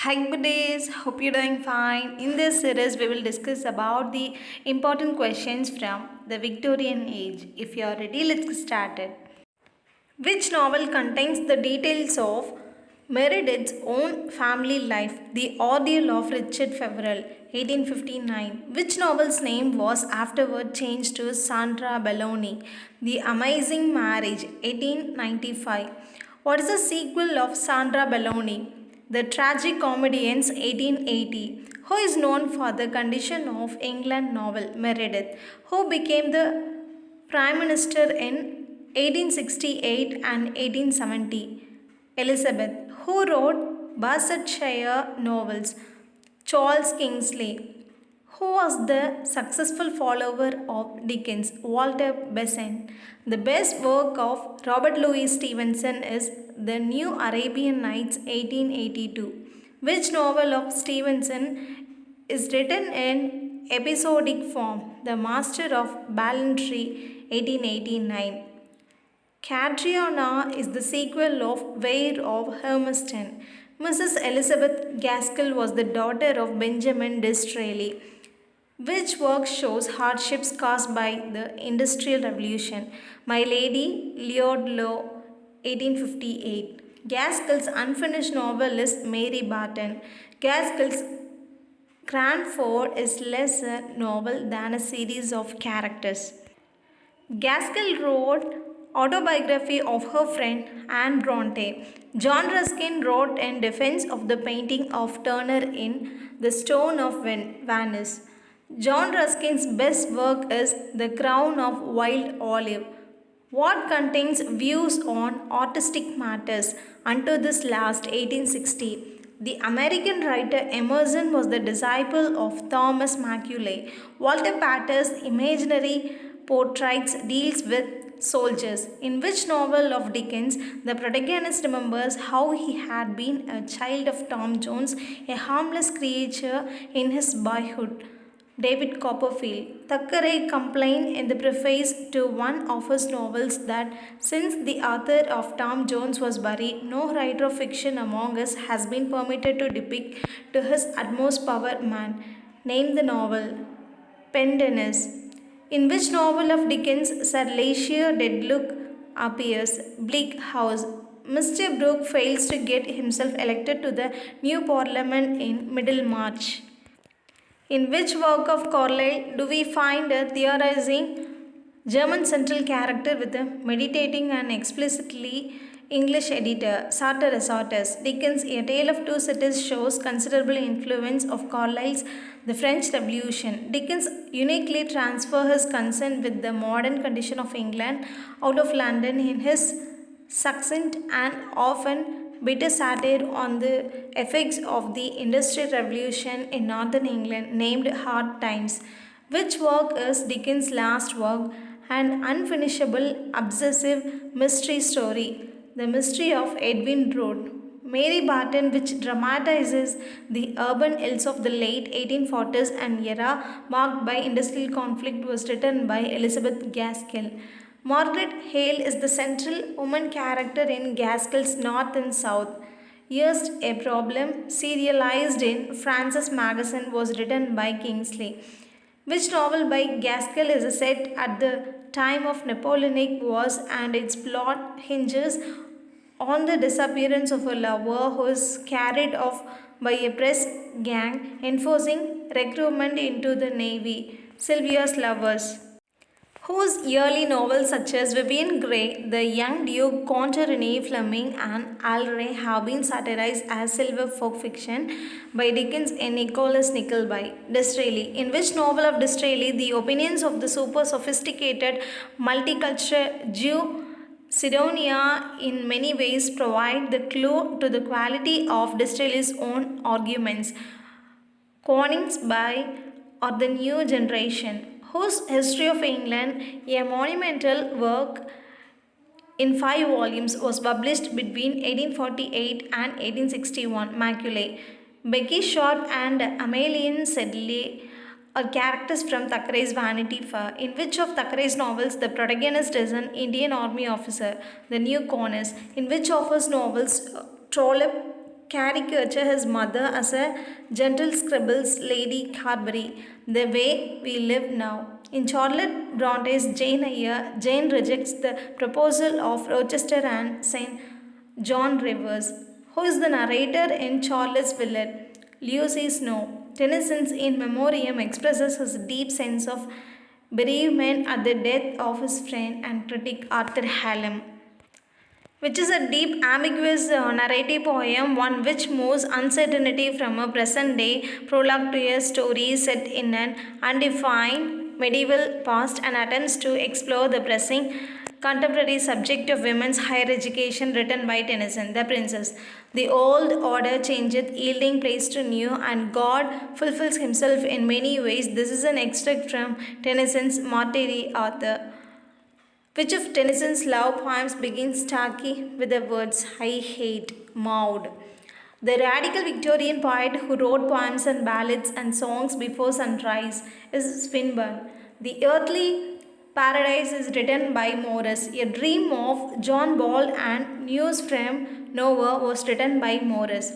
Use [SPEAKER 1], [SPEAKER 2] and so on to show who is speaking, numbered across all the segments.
[SPEAKER 1] Hi, good days. Hope you're doing fine. In this series, we will discuss about the important questions from the Victorian age. If you are ready, let's get started. Which novel contains the details of Meredith's own family life, The Ordeal of Richard Feverel, 1859? Which novel's name was afterward changed to Sandra Belloni, The Amazing Marriage, 1895? What is the sequel of Sandra Belloni, The Tragic Comedians, 1880? Who is known for the Condition of England novel, Meredith? Who became the Prime Minister in 1868 and 1870? Elizabeth. Who wrote Barsetshire novels? Charles Kingsley. Who was the successful follower of Dickens? Walter Besant. The best work of Robert Louis Stevenson is The New Arabian Nights, 1882. Which novel of Stevenson is written in episodic form? The Master of Ballantrae, 1889. Catriona is the sequel of Weir of Hermiston. Mrs. Elizabeth Gaskell was the daughter of Benjamin Disraeli. Which work shows hardships caused by the Industrial Revolution? My Lady Leodlow, 1858. Gaskell's unfinished novel is Mary Barton. Gaskell's Cranford is less a novel than a series of characters. Gaskell wrote autobiography of her friend Anne Bronte. John Ruskin wrote in defense of the painting of Turner in The Stone of Venice. John Ruskin's best work is The Crown of Wild Olive. What contains views on artistic matters? Unto This Last, 1860. The American writer Emerson was the disciple of Thomas Macaulay. Walter Pater's imaginary portraits deals with soldiers. In which novel of Dickens the protagonist remembers how he had been a child of Tom Jones, a harmless creature in his boyhood? David Copperfield. Thackeray complained in the preface to one of his novels that since the author of Tom Jones was buried, no writer of fiction among us has been permitted to depict to his utmost power man. Name the novel. Pendennis. In which novel of Dickens Sir Leicester Dedlock appears? Bleak House. Mr. Brooke fails to get himself elected to the new parliament in Middlemarch. In which work of Carlyle do we find a theorizing German central character with a meditating and explicitly English editor, Sartor Resartus? Dickens' A Tale of Two Cities shows considerable influence of Carlyle's The French Revolution. Dickens uniquely transfers his concern with the modern condition of England out of London in his succinct and often bitter satire on the effects of the Industrial Revolution in Northern England named Hard Times. Which work is Dickens' last work? An unfinishable, obsessive mystery story, The Mystery of Edwin Drood. Mary Barton, which dramatizes the urban ills of the late 1840s and era marked by industrial conflict, was written by Elizabeth Gaskell. Margaret Hale is the central woman character in Gaskell's North and South. Erst a Problem, serialized in Francis Magazine, was written by Kingsley. Which novel by Gaskell is set at the time of Napoleonic Wars and its plot hinges on the disappearance of a lover who is carried off by a press gang enforcing recruitment into the navy? Sylvia's Lovers. Whose early novels such as Vivian Grey, The Young Duke, Conte Renee Fleming and Al Ray have been satirized as silver folk fiction by Dickens and Nicholas Nickleby. Disraeli. In which novel of Disraeli the opinions of the super sophisticated multicultural Jew Sidonia in many ways provide the clue to the quality of Disraeli's own arguments? Coningsby or The New Generation? Whose History of England, a monumental work in 5 volumes, was published between 1848 and 1861. Macaulay. Becky Sharp and Ameline Sedley are characters from Thackeray's Vanity Fair. In which of Thackeray's novels the protagonist is an Indian Army officer? The New Corners. In which of his novels Trollope caricature his mother as a gentle scribbles Lady Carberry, the way we live now. In Charlotte Bronte's Jane Eyre, Jane rejects the proposal of Rochester and St. John Rivers, who is the narrator in Charlotte's Village. Leo says no. Tennyson's In Memoriam expresses his deep sense of bereavement at the death of his friend and critic Arthur Hallam, which is a deep, ambiguous narrative poem, one which moves uncertainty from a present day prologue to a story set in an undefined medieval past and attempts to explore the pressing contemporary subject of women's higher education written by Tennyson, The Princess. The old order changeth, yielding place to new, and God fulfills himself in many ways. This is an extract from Tennyson's Martyri Author. Which of Tennyson's love poems begins starkly with the words I hate, Maud? The radical Victorian poet who wrote poems and ballads and songs before sunrise is Swinburne. The Earthly Paradise is written by Morris. A Dream of John Ball and News from Nowhere was written by Morris,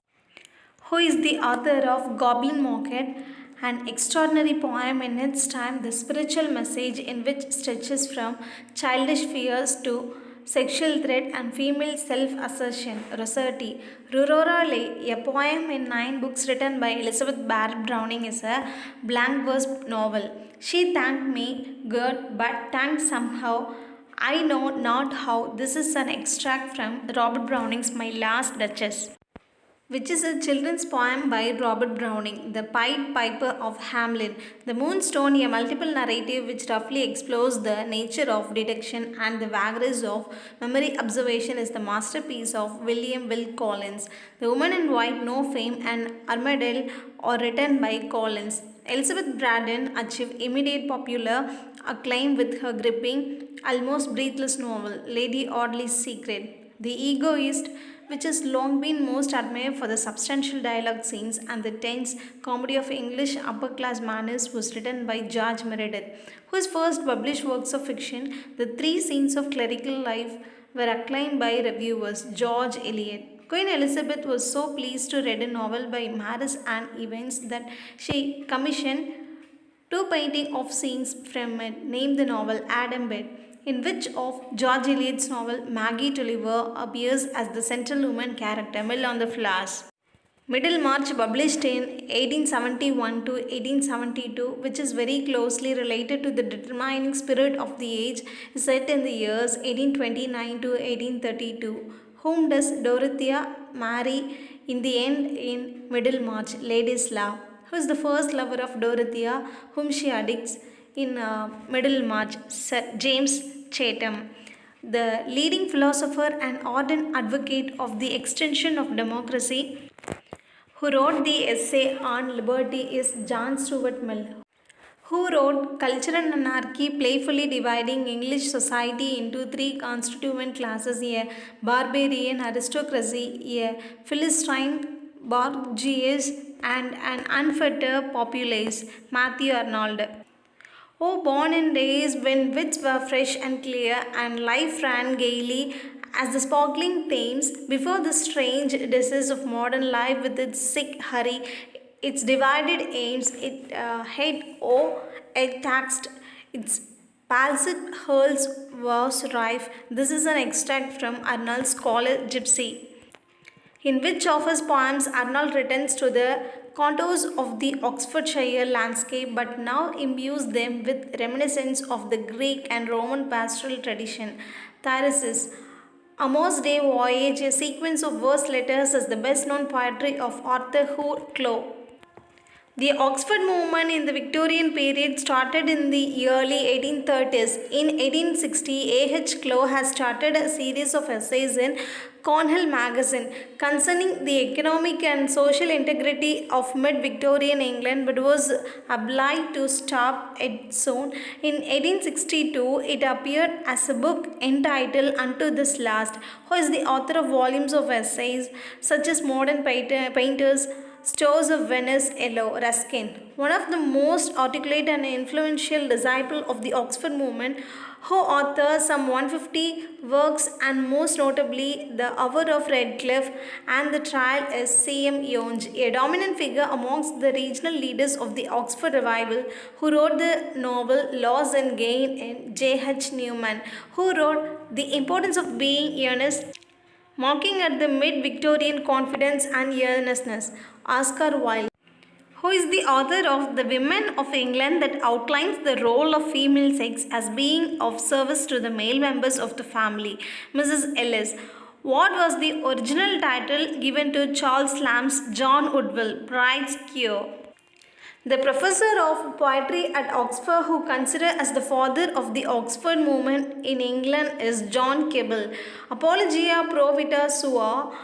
[SPEAKER 1] who is the author of Goblin Market, an extraordinary poem in its time, the spiritual message in which stretches from childish fears to sexual threat and female self-assertion. Rossetti. Aurora Leigh, a poem in 9 books written by Elizabeth Barrett Browning, is a blank verse novel. She thanked me, good, but thanked somehow. I know not how. This is an extract from Robert Browning's My Last Duchess, which is a children's poem by Robert Browning, The Pied Piper of Hamelin. The Moonstone, a multiple narrative which roughly explores the nature of detection and the vagaries of memory observation, is the masterpiece of William Will Collins. The Woman in White, No Fame, and Armadale are written by Collins. Elizabeth Braddon achieved immediate popular acclaim with her gripping, almost breathless novel, Lady Audley's Secret. The Egoist, which has long been most admired for the substantial dialogue scenes and the tense comedy of English upper class manners, was written by George Meredith, whose first published works of fiction, The 3 Scenes of Clerical Life, were acclaimed by reviewers. George Eliot. Queen Elizabeth was so pleased to read a novel by Maris Ann Evans that she commissioned 2 paintings of scenes from it, named the novel Adam Bed, in which of George Eliot's novel Maggie Tulliver appears as the central woman character, Mill on the Flowers. Middlemarch, published in 1871 to 1872, which is very closely related to the determining spirit of the age, is set in the years 1829 to 1832. Whom does Dorothea marry in the end in Middlemarch? Ladislaw, who is the first lover of Dorothea, whom she addicts in Middlemarch, Sir James Chatham. The leading philosopher and ardent advocate of the extension of democracy, who wrote the essay on liberty, is John Stuart Mill, who wrote Culture and Anarchy, playfully dividing English society into 3 constituent classes: a barbarian aristocracy, a Philistine bourgeoisie, and an unfettered populace. Matthew Arnold. Oh, born in days when wits were fresh and clear, and life ran gaily as the sparkling Thames, before the strange disease of modern life with its sick hurry, its divided aims, it it taxed, its palsied hurls was rife. This is an extract from Arnold's Scholar Gypsy, in which of his poems Arnold returns to the contours of the Oxfordshire landscape, but now imbues them with reminiscence of the Greek and Roman pastoral tradition. Thyrsis. Amos Day Voyage, a sequence of verse letters, is the best known poetry of Arthur Hood Clough. The Oxford movement in the Victorian period started in the early 1830s. In 1860, A.H. Clough has started a series of essays in Cornhill magazine concerning the economic and social integrity of mid-Victorian England, but was obliged to stop it soon. In 1862, it appeared as a book entitled Unto This Last, who is the author of volumes of essays such as Modern Painters, Stores of Venice, Yellow, Ruskin. One of the most articulate and influential disciples of the Oxford movement who authored some 150 works and most notably The Hour of Redcliffe and The Trial is C.M. Yonge, a dominant figure amongst the regional leaders of the Oxford Revival, who wrote the novel Loss and Gain, and J.H. Newman, who wrote The Importance of Being Earnest, mocking at the mid-Victorian confidence and earnestness. Oscar Wilde, who is the author of The Women of England, that outlines the role of female sex as being of service to the male members of the family. Mrs. Ellis. What was the original title given to Charles Lamb's John Woodville, Bride's Cure? The professor of poetry at Oxford, who considered as the father of the Oxford movement in England, is John Keble. Apologia Pro Vita Sua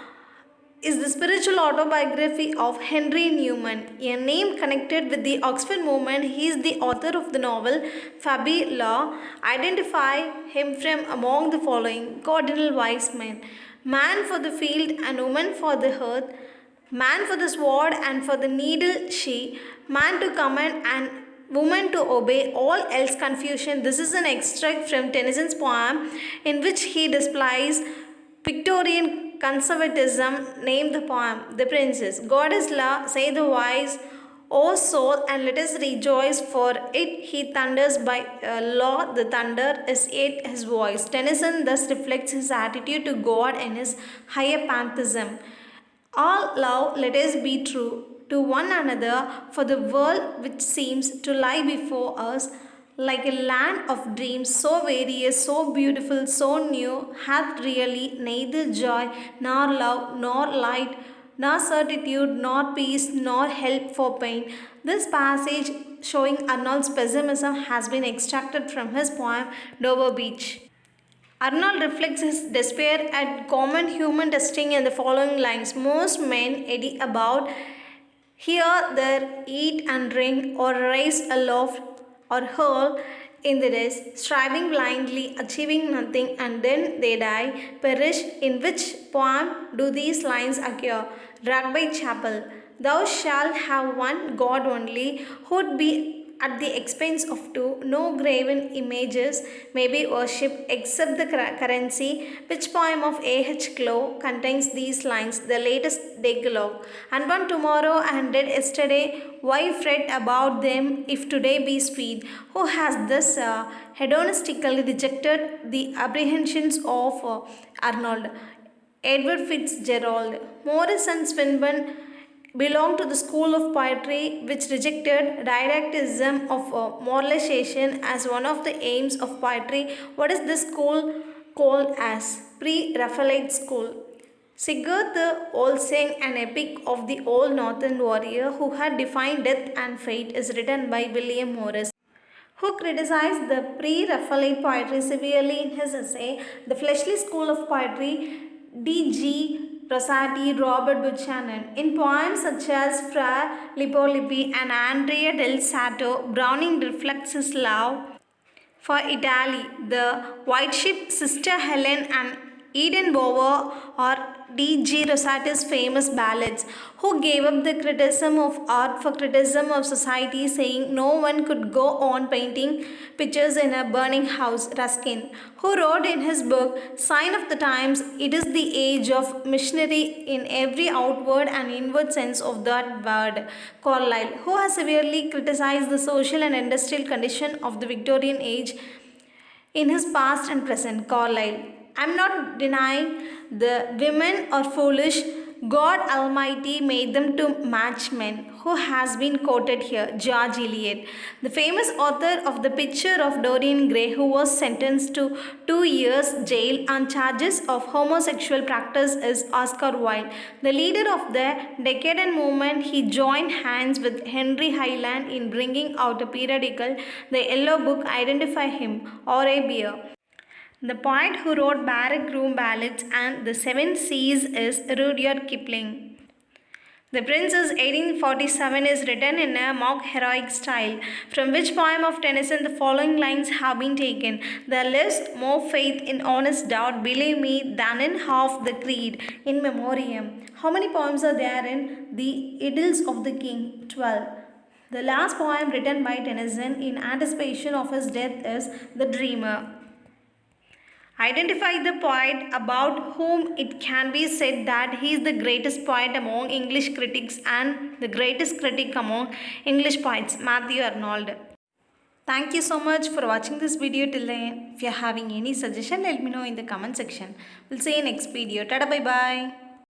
[SPEAKER 1] is the spiritual autobiography of Henry Newman, a name connected with the Oxford movement. He is the author of the novel Fabula. Identify him from among the following cardinal wise men: man for the field and woman for the earth, man for the sword and for the needle she, man to command and woman to obey, all else confusion. This is an extract from Tennyson's poem in which he displays Victorian conservatism. Name the poem. The Princess. God is love, say the wise, O soul, and let us rejoice, for it he thunders by law, the thunder is yet his voice. Tennyson thus reflects his attitude to God and his higher pantheism. All love, let us be true to one another, for the world which seems to lie before us like a land of dreams, so various, so beautiful, so new, hath really neither joy, nor love, nor light, nor certitude, nor peace, nor help for pain. This passage, showing Arnold's pessimism, has been extracted from his poem Dover Beach. Arnold reflects his despair at common human testing in the following lines: most men eddy about here, there, eat and drink, or rise aloft, or hurl in the rest, striving blindly, achieving nothing, and then they die, perish. In which poem do these lines occur? Rugby Chapel. Thou shalt have one God only, who'd be at the expense of two. No graven images may be worshipped except the currency. Which poem of A.H. Clow contains these lines? The latest Decalogue. Unborn tomorrow and dead yesterday, why fret about them if today be sweet? Who has thus hedonistically rejected the apprehensions of Arnold? Edward Fitzgerald. Morris and Swinburne belonged to the school of poetry which rejected didacticism of moralization as one of the aims of poetry. What is this school called as? Pre-Raphaelite school. Sigurd the Old sang an epic of the old northern warrior who had defined death and fate, is written by William Morris, who criticized the pre-Raphaelite poetry severely in his essay The Fleshly School of Poetry. D.G. Rossetti, Robert Buchanan. In poems such as Fra Lippo and Andrea del Sarto, Browning reflects his love for Italy. The White Ship, Sister Helen, and Eden Bower are D.G. Rossetti's famous ballads, who gave up the criticism of art for criticism of society, saying no one could go on painting pictures in a burning house. Ruskin, who wrote in his book Sign of the Times, it is the age of missionary in every outward and inward sense of that word. Carlyle, who has severely criticized the social and industrial condition of the Victorian age in his past and present. Carlyle, I am not denying the women are foolish. God Almighty made them to match men. Who has been quoted here? George Eliot, the famous author of The Picture of Dorian Gray, who was sentenced to 2 years jail on charges of homosexual practice, is Oscar Wilde. The leader of the decadent movement, he joined hands with Henry Highland in bringing out a periodical, The Yellow Book. Identify him. Arabia. The poet who wrote Barrack Room Ballads and The Seven Seas is Rudyard Kipling. The Princess 1847 is written in a mock heroic style, from which poem of Tennyson the following lines have been taken: there lives more faith in honest doubt, believe me, than in half the creed. In memoriam. How many poems are there in The Idylls of the King? 12. The last poem written by Tennyson in anticipation of his death is The Dreamer. Identify the poet about whom it can be said that he is the greatest poet among English critics and the greatest critic among English poets. Matthew Arnold. Thank you so much for watching this video till the end. If you are having any suggestion, let me know in the comment section. We'll see you next video. Tada, bye bye.